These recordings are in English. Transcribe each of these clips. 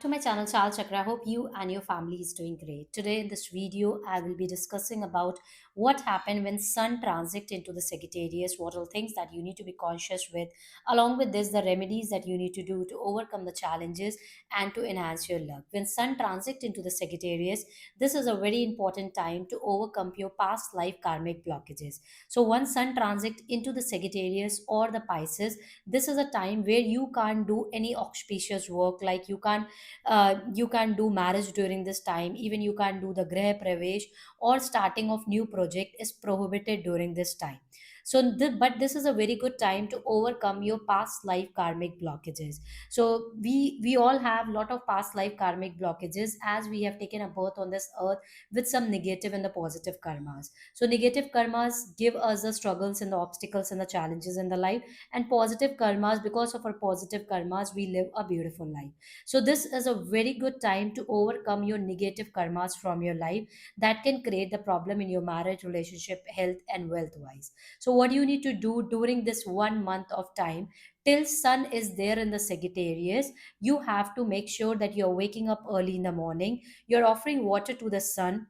To my channel Chal Chakra. I hope you and your family is doing great. Today in this video, I will be discussing about what happened when Sun transit into the Sagittarius, what are things that you need to be conscious with, along with this, the remedies that you need to do to overcome the challenges and to enhance your luck. When Sun transit into the Sagittarius, this is a very important time to overcome your past life karmic blockages. So once Sun transit into the Sagittarius or the Pisces, this is a time where you can't do any auspicious work, like you can do marriage during this time. Even you can do the greh pravesh or starting of new project is prohibited during this time. But this is a very good time to overcome your past life karmic blockages. So we all have lot of past life karmic blockages, as we have taken a birth on this earth with some negative and the positive karmas. So negative karmas give us the struggles and the obstacles and the challenges in the life, and positive karmas, because of our positive karmas, we live a beautiful life. So, this is a very good time to overcome your negative karmas from your life that can create the problem in your marriage, relationship, health, and wealth wise. So, what you need to do during this 1 month of time till Sun is there in the Sagittarius, you have to make sure that you're waking up early in the morning, you're offering water to the Sun,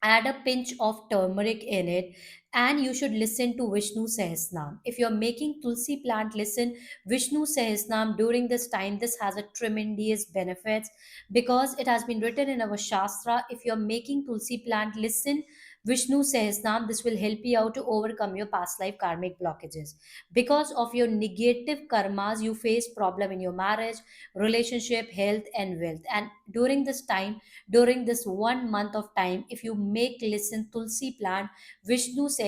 add a pinch of turmeric in it, and you should listen to Vishnu Sahasnam. If you're making Tulsi plant, listen Vishnu Sahasnam during this time. This has a tremendous benefits, because it has been written in our Shastra. If you're making Tulsi plant, listen Vishnu Sahasnam. This will help you out to overcome your past life karmic blockages. Because of your negative karmas, you face problem in your marriage, relationship, health, and wealth. And during this time, during this 1 month of time, if you make listen Tulsi plant, Vishnu Sahasnam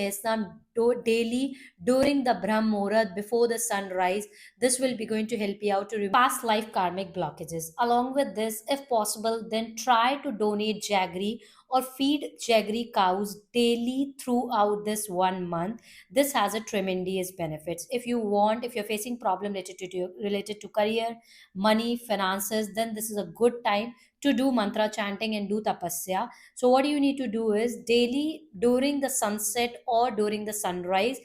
daily during the Brahm Muhurat before the sunrise, this will be going to help you out to remove past life karmic blockages. Along with this, if possible, then try to donate jaggery or feed jaggery cows daily throughout this 1 month. This has a tremendous benefits. If you want, if you're facing problem related to career, money, finances, then this is a good time to do mantra chanting and do tapasya. So, what you need to do is daily during the sunset or during the sunrise,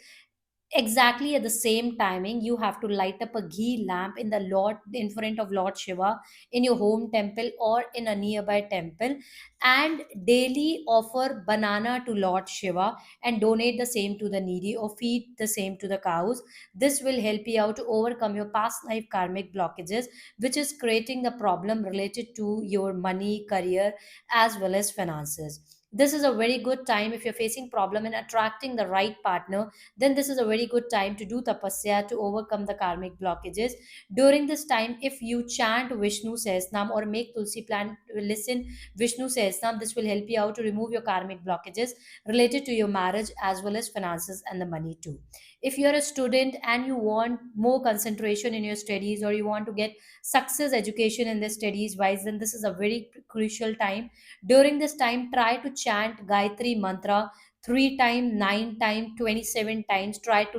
exactly at the same timing, you have to light up a ghee lamp in the Lord, in front of Lord Shiva, in your home temple or in a nearby temple, and daily offer banana to Lord Shiva and donate the same to the needy or feed the same to the cows. This will help you out to overcome your past life karmic blockages, which is creating the problem related to your money, career, as well as finances. This is a very good time if you're facing problem in attracting the right partner. Then this is a very good time to do tapasya to overcome the karmic blockages. During this time, if you chant Vishnu Sahasnam or make Tulsi plant, listen Vishnu Sahasnam, this will help you out to remove your karmic blockages related to your marriage as well as finances and the money too. If you're a student and you want more concentration in your studies, or you want to get success education in the studies wise, then this is a very crucial time. During this time, try to chant Gayatri mantra 3 times, 9 times, 27 times. Try to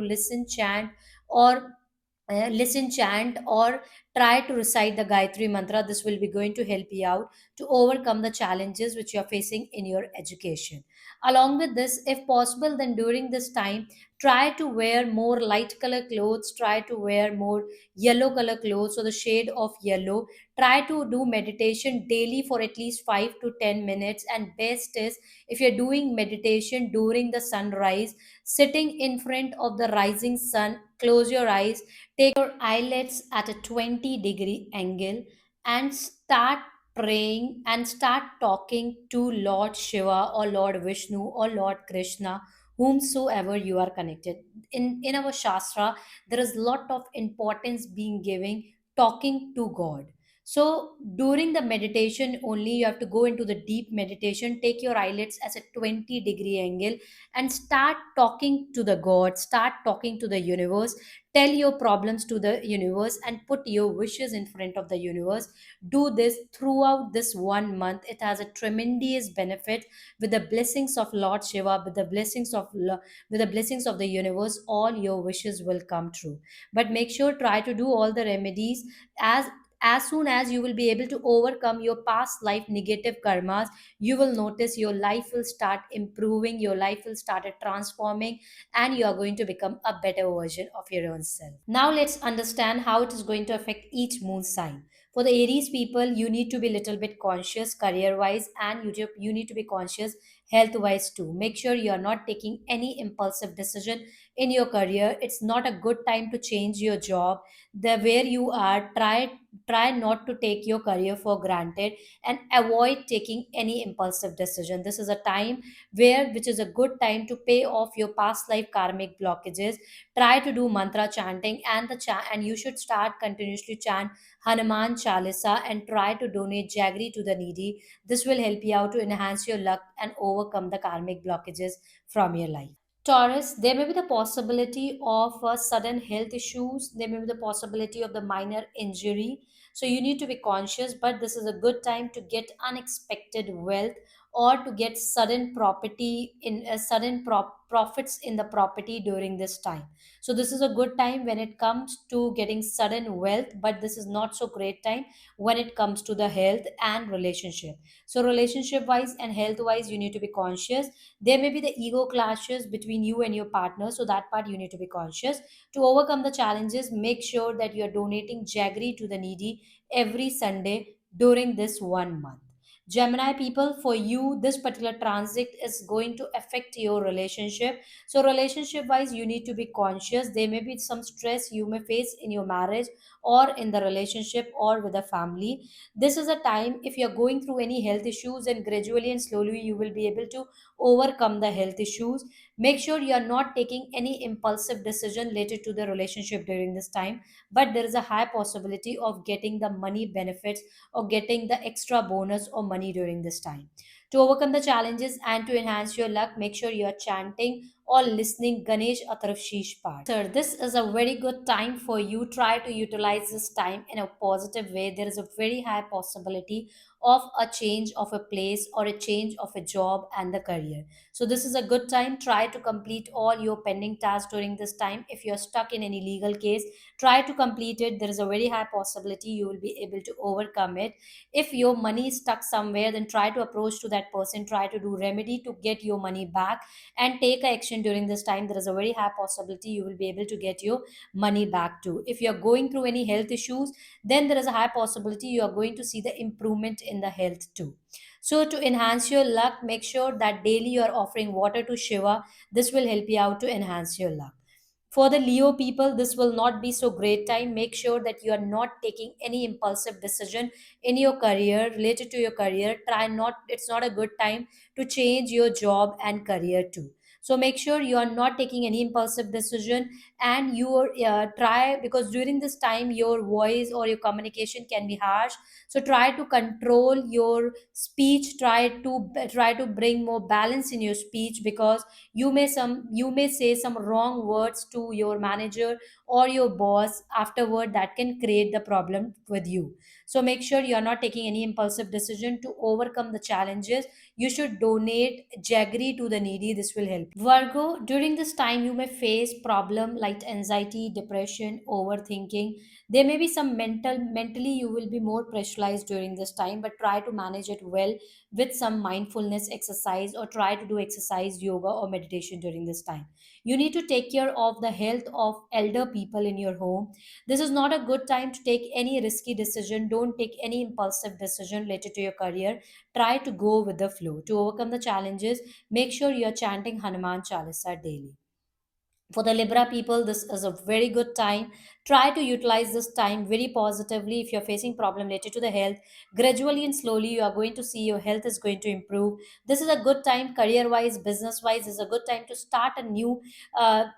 or listen, chant, or try to recite the Gayatri mantra. This will be going to help you out to overcome the challenges which you are facing in your education. Along with this, if possible, then during this time, try to wear more light color clothes, try to wear more yellow color clothes, so the shade of yellow. Try to do meditation daily for at least 5 to 10 minutes. And best is if you're doing meditation during the sunrise, sitting in front of the rising sun, close your eyes, take your eyelids at a 20-degree angle, and start praying and start talking to Lord Shiva or Lord Vishnu or Lord Krishna, whomsoever you are connected. In our Shastra, there is lot of importance being given talking to God. So during the meditation only, you have to go into the deep meditation, take your eyelids as a 20-degree angle, and start talking to the God, start talking to the universe. Tell your problems to the universe and put your wishes in front of the universe. Do this throughout this 1 month. It has a tremendous benefit. With the blessings of Lord Shiva, with the with the blessings of the universe, all your wishes will come true. But make sure, try to do all the remedies. As soon as you will be able to overcome your past life negative karmas, you will notice your life will start improving, your life will start transforming, and you are going to become a better version of your own self. Now let's understand how it is going to affect each moon sign. For the Aries people, you need to be little bit conscious career wise, and you need to be conscious health wise too. Make sure you are not taking any impulsive decision in your career. It's not a good time to change your job. The where you are, try not to take your career for granted and avoid taking any impulsive decision. This is a time which is a good time to pay off your past life karmic blockages. Try to do mantra chanting, and and you should start continuously chant Hanuman Chalisa and try to donate jaggery to the needy. This will help you out to enhance your luck and overcome the karmic blockages from your life. Taurus, there may be the possibility of sudden health issues. There may be the possibility of the minor injury. So you need to be conscious, but this is a good time to get unexpected wealth or to get sudden property in profits in the property during this time. So this is a good time when it comes to getting sudden wealth, but this is not so great time when it comes to the health and relationship. So relationship wise and health wise, you need to be conscious. There may be the ego clashes between you and your partner, so that part you need to be conscious. To overcome the challenges, make sure that you are donating jaggery to the needy every Sunday during this 1 month. Gemini people, for you, this particular transit is going to affect your relationship. So, relationship wise, you need to be conscious. There may be some stress you may face in your marriage or in the relationship or with the family. This is a time if you're going through any health issues, and gradually and slowly you will be able to overcome the health issues. Make sure you are not taking any impulsive decision related to the relationship during this time, but there is a high possibility of getting the money benefits or getting the extra bonus or money during this time. To overcome the challenges and to enhance your luck, make sure you are chanting or listening Ganesh Ataraf Sheesh part. Sir, this is a very good time for you. Try to utilize this time in a positive way. There is a very high possibility of a change of a place or a change of a job and the career. So this is a good time. Try to complete all your pending tasks during this time. If you're stuck in any legal case, try to complete it. There is a very high possibility you will be able to overcome it. If your money is stuck somewhere, then try to approach to that person, try to do remedy to get your money back and take action during this time. There is a very high possibility you will be able to get your money back too. If you're going through any health issues, then there is a high possibility you are going to see the improvement in the health too. So to enhance your luck, make sure that daily you are offering water to Shiva. This will help you out to enhance your luck. For the Leo people, this will not be so great time. Make sure that you are not taking any impulsive decision in your career related to your career. Try not, it's not a good time to change your job and career too. So make sure you are not taking any impulsive decision, and you try, because during this time your voice or your communication can be harsh. So try to control your speech. Try to bring more balance in your speech, because you may say some wrong words to your manager or your boss afterward that can create the problem with you. So make sure you are not taking any impulsive decision. To overcome the challenges, you should donate jaggery to the needy. This will help. Virgo, during this time you may face problem like anxiety, depression, overthinking. There may be some mentally you will be more pressurized during this time, but try to manage it well with some mindfulness exercise, or try to do exercise, yoga, or meditation during this time. You need to take care of the health of elder people in your home. This is not a good time to take any risky decision. Don't take any impulsive decision related to your career. Try to go with the flow. To overcome the challenges, make sure you are chanting Hanuman Chalisa daily. For the Libra people, this is a very good time. Try to utilize this time very positively. If you're facing problem related to the health, gradually and slowly you are going to see your health is going to improve. This is a good time career wise, business wise. Is a good time to start a new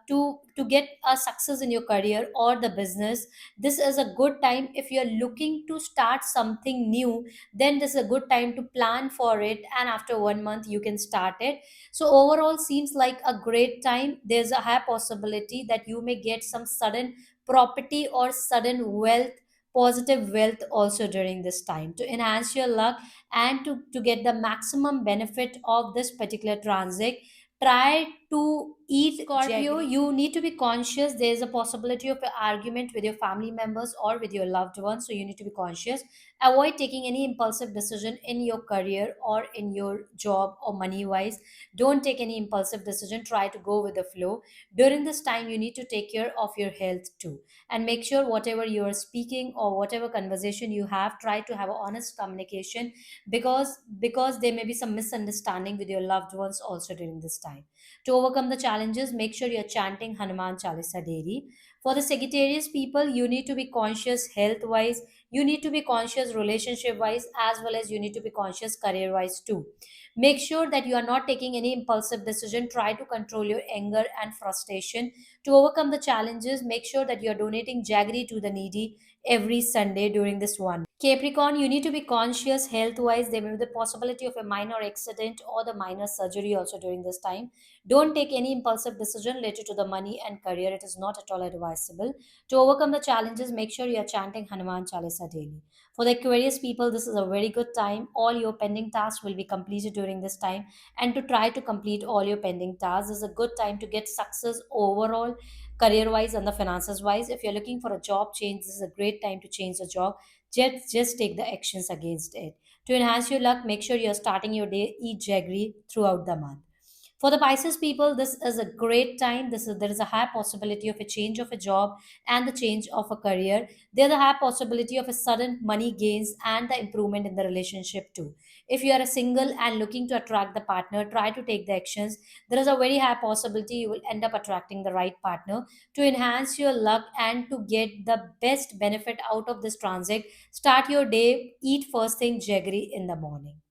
to get a success in your career or the business. This is a good time if you're looking to start something new. Then this is a good time to plan for it, and after 1 month you can start it. So overall seems like a great time. There's a high possibility that you may get some sudden property or sudden wealth, positive wealth also during this time. To enhance your luck and to get the maximum benefit of this particular transit, try to eat Scorpio, Jaggery. you need to be conscious. There's a possibility of an argument with your family members or with your loved ones, so you need to be conscious. Avoid taking any impulsive decision in your career or in your job or money wise. Don't take any impulsive decision. Try to go with the flow. During this time, you need to take care of your health too, and make sure whatever you are speaking or whatever conversation you have, try to have a honest communication, because there may be some misunderstanding with your loved ones also during this time. To overcome the challenges, make sure you're chanting Hanuman Chalisa daily. For the Sagittarius people, you need to be conscious health wise, you need to be conscious relationship wise, as well as you need to be conscious career wise too. Make sure that you are not taking any impulsive decision. Try to control your anger and frustration. To overcome the challenges, make sure that you are donating jaggery to the needy every Sunday during this one. Capricorn, you need to be conscious health wise. There may be the possibility of a minor accident or the minor surgery also during this time. Don't take any impulsive decision related to the money and career. It is not at all advisable. To overcome the challenges, make sure you are chanting Hanuman Chalisa daily. For the Aquarius people, this is a very good time. All your pending tasks will be completed during this time. And to try to complete all your pending tasks is a good time to get success overall, career wise and the finances wise. If you're looking for a job change, this is a great time to change the job. Just take the actions against it. To enhance your luck, make sure you're starting your day, eat jaggery throughout the month. For the Pisces people, this is a great time. There is a high possibility of a change of a job and the change of a career. There's a high possibility of a sudden money gains and the improvement in the relationship too. If you are a single and looking to attract the partner, try to take the actions. There is a very high possibility you will end up attracting the right partner. To enhance your luck and to get the best benefit out of this transit, start your day, eat first thing jaggery in the morning.